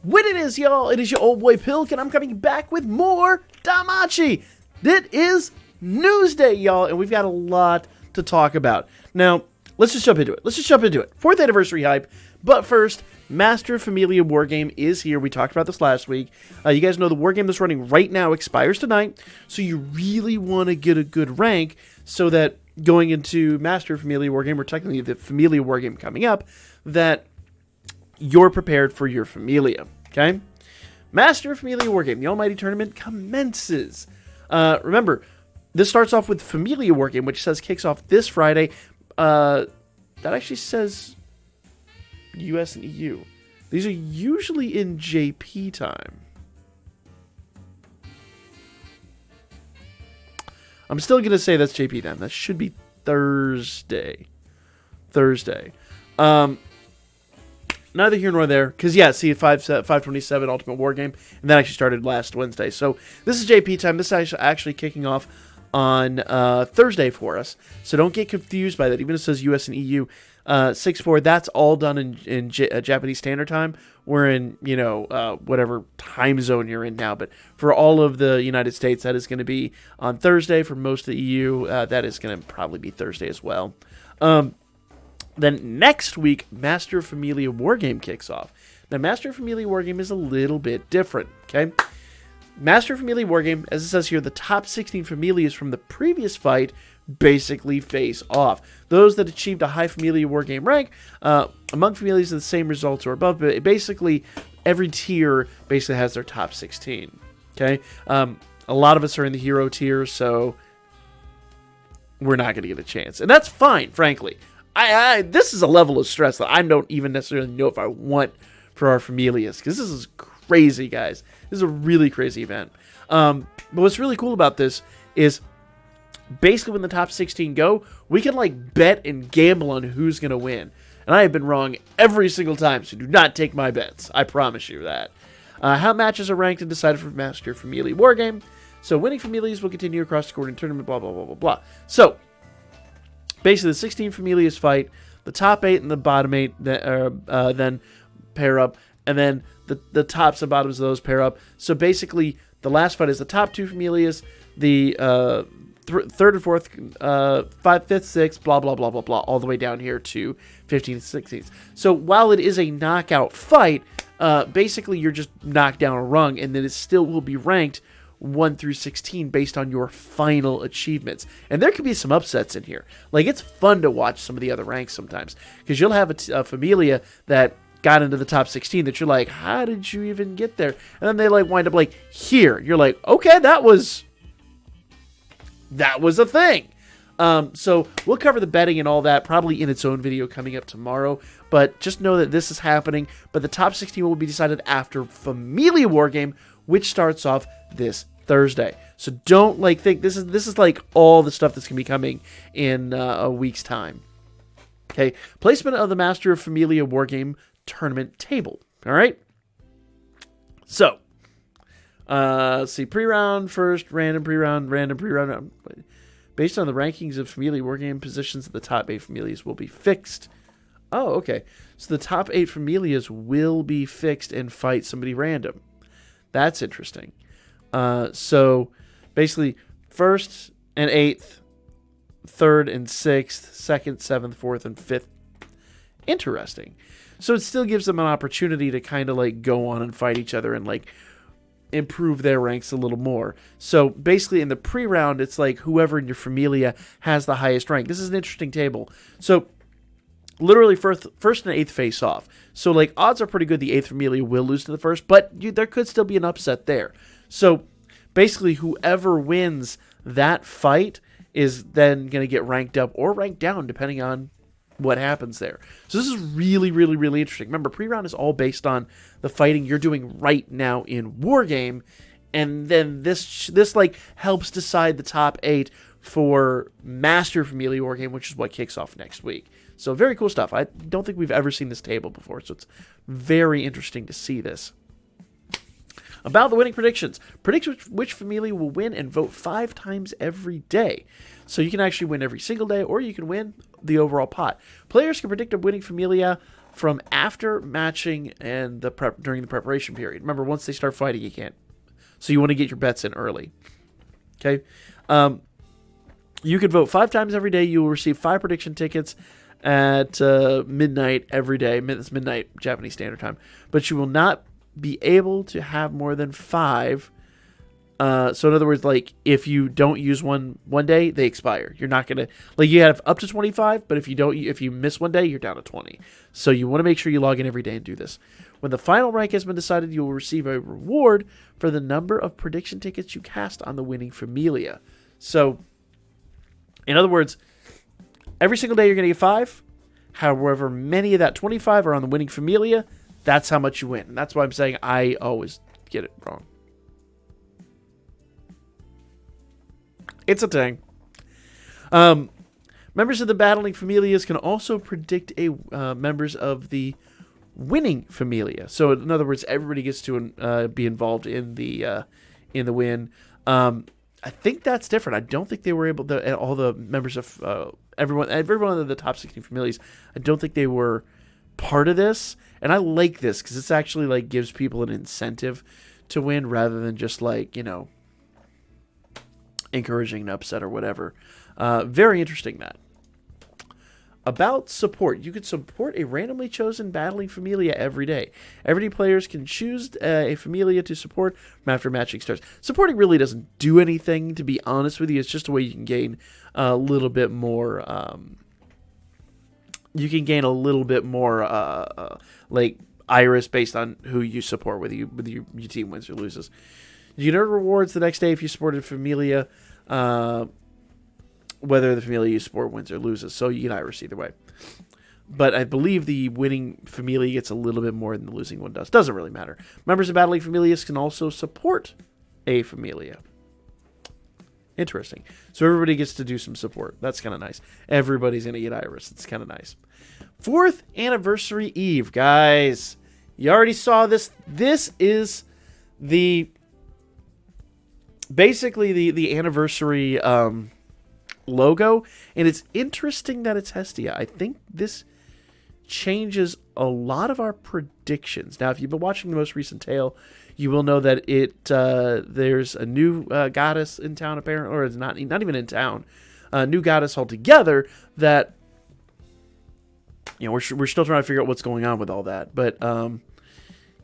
What it is, y'all? It is your old boy Pilk, and I'm coming back with more Danmachi. It is Newsday, y'all, and we've got a lot to talk about. Now, let's just jump into it. 4th anniversary hype. But first, Master Familia Wargame is here. We talked about this last week. You guys know the wargame that's running right now expires tonight, so you really want to get a good rank so that going into Master Familia Wargame, or technically the Familia Wargame coming up, that you're prepared for your Familia, okay? Master Familia Wargame, the almighty tournament, commences. Remember, this starts off with Familia Wargame, which says kicks off this Friday. That actually says US and EU. These are usually in JP time. I'm still going to say that's JP time. That should be Thursday. Neither here nor there, because yeah, see, 527 Ultimate Wargame, and that actually started last Wednesday. So this is JP time. This is actually kicking off on Thursday for us. So don't get confused by that. Even if it says US and EU, 6-4, that's all done in Japanese Standard Time. We're in, whatever time zone you're in now. But for all of the United States, that is going to be on Thursday. For most of the EU, that is going to probably be Thursday as well. Then next week, Master Familia Wargame kicks off. Now, Master Familia Wargame is a little bit different, okay? Master Familia Wargame, as it says here, the top 16 Familias from the previous fight basically face off. Those that achieved a high Familia Wargame rank, among Familias the same results or above, but basically every tier basically has their top 16, okay? A lot of us are in the hero tier, so we're not going to get a chance. And that's fine, frankly. This is a level of stress that I don't even necessarily know if I want for our Familias, because this is crazy, guys. This is a really crazy event. But what's really cool about this is basically when the top 16 go, we can like bet and gamble on who's going to win. And I have been wrong every single time, so do not take my bets. I promise you that. How matches are ranked and decided for Master Familia Wargame. So winning Familias will continue across the court tournament, blah, blah, blah, blah, blah. So basically, the 16 Familias fight, the top 8 and the bottom 8 then pair up, and then the tops and bottoms of those pair up. So basically, the last fight is the top 2 Familias, the third and fourth, 5th, 5th, 6th, blah, blah, blah, blah, blah, all the way down here to 15th and 16th. So while it is a knockout fight, basically you're just knocked down a rung, and then it still will be ranked 1 through 16 based on your final achievements. And there could be some upsets in here. Like, it's fun to watch some of the other ranks sometimes, because you'll have a Familia that got into the top 16 that you're like, how did you even get there? And then they like wind up like here. You're like, okay, that was a thing. So we'll cover the betting and all that probably in its own video coming up tomorrow. But just know that this is happening. But the top 16 will be decided after Familia Wargame, which starts off this Thursday. So don't think this is like all the stuff that's gonna be coming in a week's time. Okay, placement of the Master of Familia Wargame tournament table. All right. So let's see, pre-round first, random pre-round. Based on the rankings of Familia Wargame positions, the top 8 Familias will be fixed. Oh, okay. So the top 8 Familias will be fixed and fight somebody random. That's interesting. So basically, 1st and 8th, 3rd and 6th, 2nd, 7th, 4th, and 5th. Interesting. So it still gives them an opportunity to kind of like go on and fight each other and like improve their ranks a little more. So basically in the pre-round, it's like whoever in your Familia has the highest rank. This is an interesting table. So literally first and 8th face off. So like odds are pretty good the 8th Familia will lose to the 1st, but there could still be an upset there. So basically whoever wins that fight is then going to get ranked up or ranked down depending on what happens there. So this is really, really, really interesting. Remember, pre-round is all based on the fighting you're doing right now in Wargame, and then this like helps decide the top 8 for Master Familia Wargame, which is what kicks off next week. So very cool stuff. I don't think we've ever seen this table before, so it's very interesting to see this. About the winning predictions. Predict which Familia will win and vote 5 times every day. So you can actually win every single day, or you can win the overall pot. Players can predict a winning Familia from after matching and during the preparation period. Remember, once they start fighting, you can't. So you want to get your bets in early. Okay? You can vote 5 times every day. You will receive 5 prediction tickets at midnight every day. It's midnight Japanese Standard Time. But you will not be able to have more than 5. So in other words, like, if you don't use one day, they expire. You're not gonna, like, you have up to 25, but if you miss one day, you're down to 20. So you want to make sure you log in every day and do this. When the final rank has been decided, you will receive a reward for the number of prediction tickets you cast on the winning Familia. So, in other words, every single day you're going to get 5. However many of that 25 are on the winning Familia, that's how much you win. And that's why I'm saying I always get it wrong. It's a thing. Members of the battling Familias can also predict members of the winning Familia. So in other words, everybody gets to be involved in the win. I think that's different. I don't think they were able to. All the members of every one of the top 16 Familias, I don't think they were part of this. And I like this because it's actually like gives people an incentive to win rather than just like, you know, encouraging an upset or whatever. Very interesting that. About support. You can support a randomly chosen battling Familia every day. Everyday players can choose a Familia to support from after matching starts. Supporting really doesn't do anything, to be honest with you. It's just a way you can gain a little bit more... like iris based on who you support, whether your team wins or loses. You can earn rewards the next day if you supported Familia, whether the Familia you support wins or loses. So you get iris either way. But I believe the winning Familia gets a little bit more than the losing one does. Doesn't really matter. Members of battling Familias can also support a Familia. Interesting. So everybody gets to do some support. That's kind of nice. Everybody's going to get iris. It's kind of nice. 4th Anniversary Eve, guys. You already saw this. This is basically the anniversary logo, and it's interesting that it's Hestia. I think this changes a lot of our predictions. Now, if you've been watching the most recent tale, you will know that there's a new goddess in town, apparently, or it's not even in town. A new goddess altogether that, you know, we're still trying to figure out what's going on with all that. But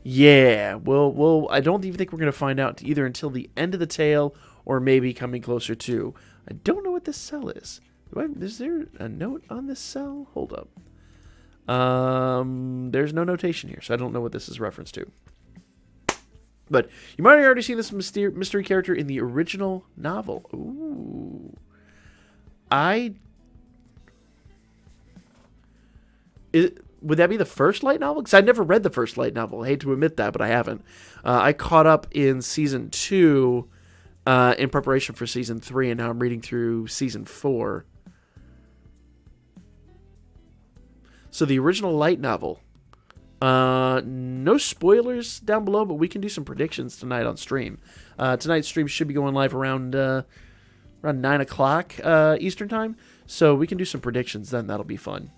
yeah, I don't even think we're going to find out either until the end of the tale or maybe coming closer to. I don't know what this cell is. Is there a note on this cell? Hold up. There's no notation here, so I don't know what this is reference to. But you might have already seen this mystery character in the original novel. Ooh. Would that be the first light novel? Because I never read the first light novel. I hate to admit that, but I haven't. I caught up in Season 2 in preparation for Season 3, and now I'm reading through Season 4. So the original light novel. No spoilers down below, but we can do some predictions tonight on stream. Tonight's stream should be going live around 9 o'clock Eastern time, so we can do some predictions then. That'll be fun.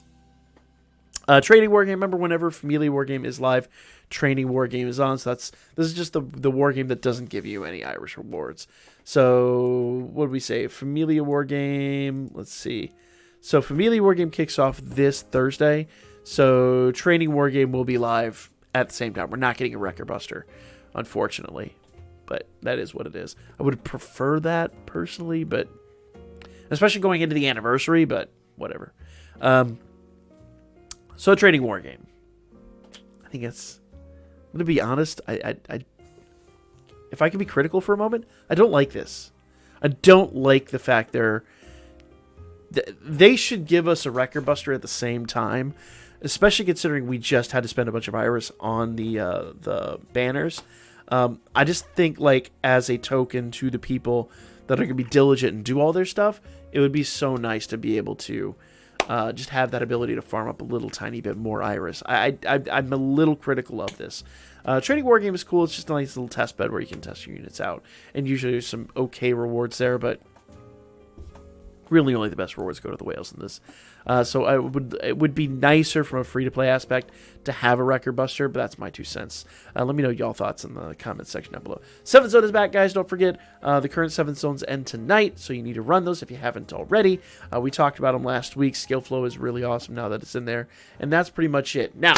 Training War Game. Remember, whenever Familia War Game is live, Training War Game is on. So this is just the War Game that doesn't give you any Irish rewards. So what did we say? Familia War Game. Let's see. So Familia War Game kicks off this Thursday. So Training War Game will be live at the same time. We're not getting a Wrecker Buster, unfortunately, but that is what it is. I would prefer that personally, but especially going into the anniversary. But whatever. So Training War Game. I think it's. I'm gonna be honest. If I can be critical for a moment, I don't like this. I don't like the fact they should give us a Wrecker Buster at the same time, especially considering we just had to spend a bunch of iris on the banners. I just think, like, as a token to the people that are gonna be diligent and do all their stuff, it would be so nice to be able to. Just have that ability to farm up a little tiny bit more iris. I'm a little critical of this. Training War Game is cool. It's just a nice little test bed where you can test your units out. And usually there's some okay rewards there, but Really, only the best rewards go to the whales in this. So it would be nicer from a free-to-play aspect to have a record buster, but that's my 2 cents. Let me know y'all thoughts in the comments section down below. 7th Zone is back, guys. Don't forget, the current 7th Zones end tonight, so you need to run those if you haven't already. We talked about them last week. Skill flow is really awesome now that it's in there, and that's pretty much it. Now,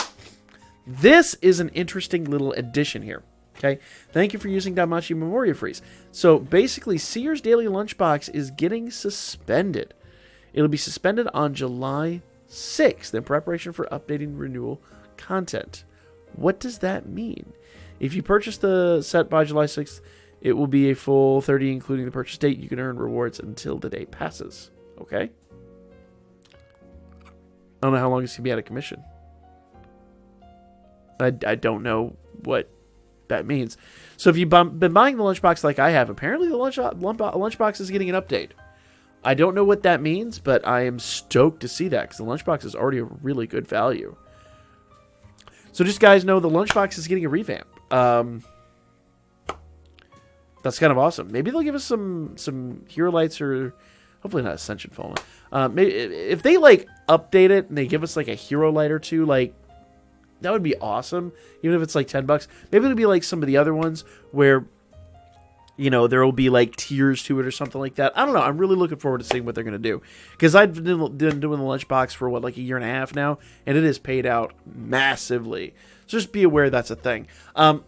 this is an interesting little addition here. Okay, thank you for using Danmachi Memoria Freese. So basically, Seer's Daily Lunchbox is getting suspended. It'll be suspended on July 6th in preparation for updating renewal content. What does that mean? If you purchase the set by July 6th, it will be a full 30, including the purchase date. You can earn rewards until the day passes. Okay? I don't know how long it's going to be out of commission. I don't know what that means. So if you've been buying the lunchbox like I have, apparently the lunchbox is getting an update. I don't know what that means, but I am stoked to see that because the lunchbox is already a really good value. So just guys know the lunchbox is getting a revamp. That's kind of awesome. Maybe they'll give us some hero lights, or hopefully not Ascension Fallen. Maybe if they like update it and they give us like a hero light or two, like, that would be awesome, even if it's like $10. Maybe it'll be like some of the other ones where, you know, there will be like tiers to it or something like that. I don't know. I'm really looking forward to seeing what they're going to do. Because I've been doing the lunchbox for, what, like a year and a half now, and it has paid out massively. So just be aware that's a thing.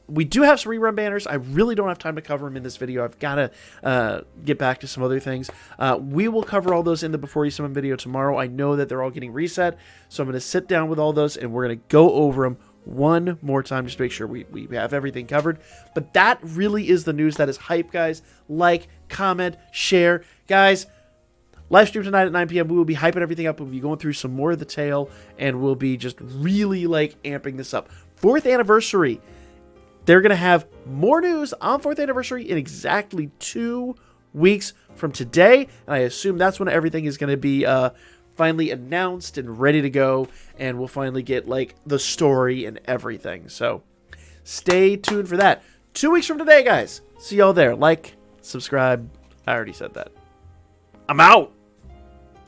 We do have some rerun banners. I really don't have time to cover them in this video. I've got to get back to some other things. We will cover all those in the Before You Summon video tomorrow. I know that they're all getting reset, so I'm going to sit down with all those, and we're going to go over them one more time just to make sure we have everything covered. But that really is the news that is hype, guys. Like, comment, share. Guys, live stream tonight at 9 p.m. We will be hyping everything up. We'll be going through some more of the tale, and we'll be just really, like, amping this up. 4th anniversary. They're going to have more news on 4th anniversary in exactly 2 weeks from today. And I assume that's when everything is going to be finally announced and ready to go. And we'll finally get, like, the story and everything. So stay tuned for that. 2 weeks from today, guys. See y'all there. Like, subscribe. I already said that. I'm out.